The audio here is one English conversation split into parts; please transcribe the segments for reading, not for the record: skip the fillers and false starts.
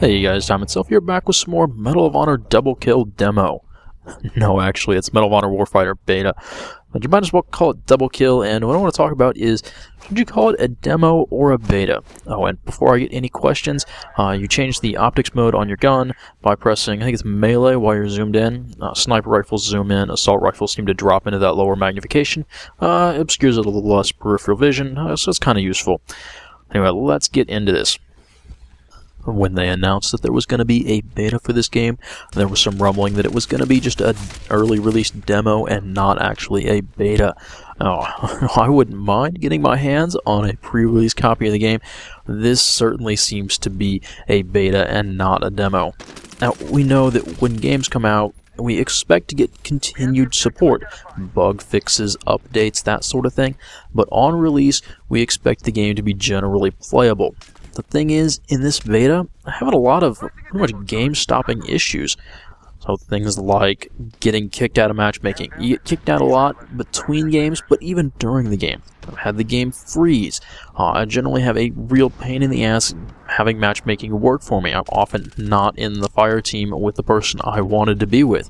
Hey guys, Time itself here, back with some more Medal of Honor Double Kill demo. No, actually, it's Medal of Honor Warfighter beta. But you might as well call it Double Kill, and what I want to talk about is, should you call it a demo or a beta? Oh, and before I get any questions, you change the optics mode on your gun by pressing, I think it's melee while you're zoomed in. Sniper rifles zoom in, assault rifles seem to drop into that lower magnification. Obscures it a little less peripheral vision, so it's kind of useful. Anyway, let's get into this. When they announced that there was going to be a beta for this game, there was some rumbling that it was going to be just an early release demo and not actually a beta. Oh, I wouldn't mind getting my hands on a pre-release copy of the game. This certainly seems to be a beta and not a demo. Now, we know that when games come out, we expect to get continued support, bug fixes, updates, that sort of thing, but on release, we expect the game to be generally playable. The thing is, in this beta, I have a lot of pretty much game-stopping issues. So things like getting kicked out of matchmaking. You get kicked out a lot between games, but even during the game. I've had the game freeze. I generally have a real pain in the ass having matchmaking work for me. I'm often not in the fire team with the person I wanted to be with.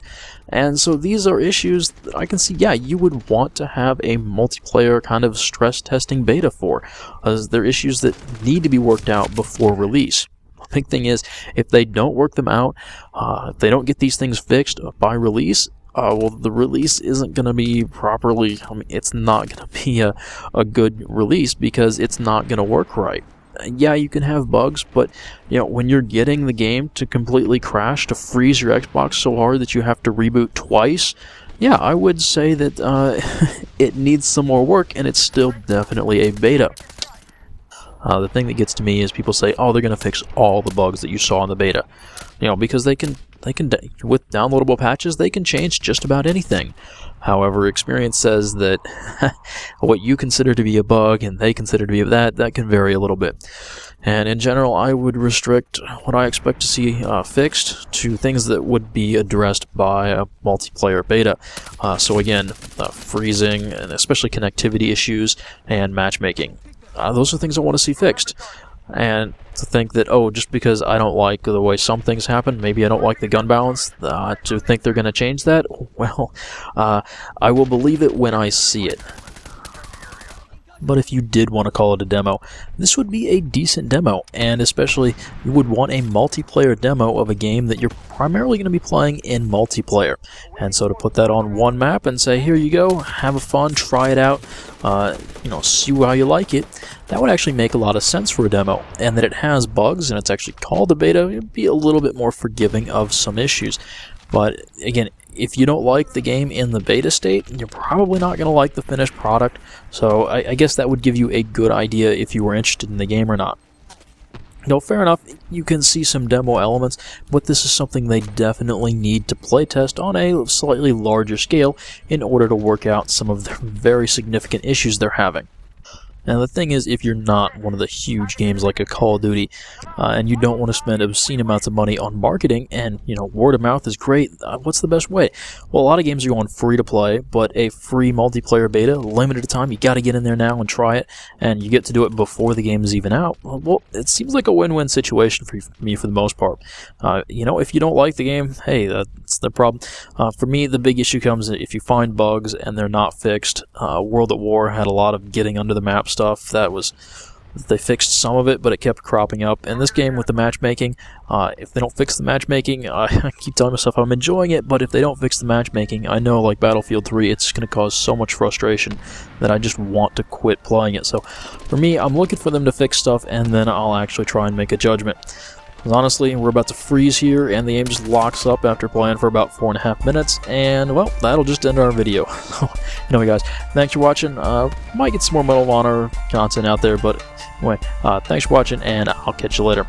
And so these are issues that I can see, yeah, you would want to have a multiplayer kind of stress testing beta for. They're issues that need to be worked out before release. The big thing is, if they don't work them out, if they don't get these things fixed by release, well, the release isn't going to be properly, it's not going to be a good release because it's not going to work right. Yeah, you can have bugs, but when you're getting the game to completely crash, to freeze your Xbox so hard that you have to reboot twice, yeah, I would say that it needs some more work, and it's still definitely a beta. The thing that gets to me is people say, oh, they're going to fix all the bugs that you saw in the beta. Because they can, with downloadable patches, they can change just about anything. However, experience says that what you consider to be a bug and they consider to be that can vary a little bit. And in general, I would restrict what I expect to see fixed to things that would be addressed by a multiplayer beta. So again, freezing, and especially connectivity issues, and matchmaking. Those are things I want to see fixed. And to think that, oh, just because I don't like the way some things happen, maybe I don't like the gun balance, to think they're going to change that, well, I will believe it when I see it. But if you did want to call it a demo, this would be a decent demo, and especially you would want a multiplayer demo of a game that you're primarily going to be playing in multiplayer. And so to put that on one map and say, here you go, have a fun, try it out, see how you like it, that would actually make a lot of sense for a demo. And that it has bugs and it's actually called a beta, it'd be a little bit more forgiving of some issues. But again, if you don't like the game in the beta state, you're probably not going to like the finished product. So I guess that would give you a good idea if you were interested in the game or not. Fair enough, you can see some demo elements, but this is something they definitely need to playtest on a slightly larger scale in order to work out some of the very significant issues they're having. Now the thing is, if you're not one of the huge games like a Call of Duty, and you don't want to spend obscene amounts of money on marketing, and word of mouth is great, what's the best way? Well, a lot of games are going free to play, but a free multiplayer beta, limited time, you got to get in there now and try it, and you get to do it before the game is even out. Well, it seems like a win-win situation for me for the most part. If you don't like the game, hey, that's the problem. For me, the big issue comes if you find bugs and they're not fixed. World at War had a lot of getting under the map stuff. They fixed some of it, but it kept cropping up. And this game with the matchmaking, if they don't fix the matchmaking, I keep telling myself I'm enjoying it, but if they don't fix the matchmaking, I know, like Battlefield 3, it's going to cause so much frustration that I just want to quit playing it. So for me, I'm looking for them to fix stuff, and then I'll actually try and make a judgment. Because honestly, we're about to freeze here, and the game just locks up after playing for about 4.5 minutes, and, well, that'll just end our video. Anyway, guys, thanks for watching. Might get some more Medal of Honor content out there, but anyway, thanks for watching, and I'll catch you later.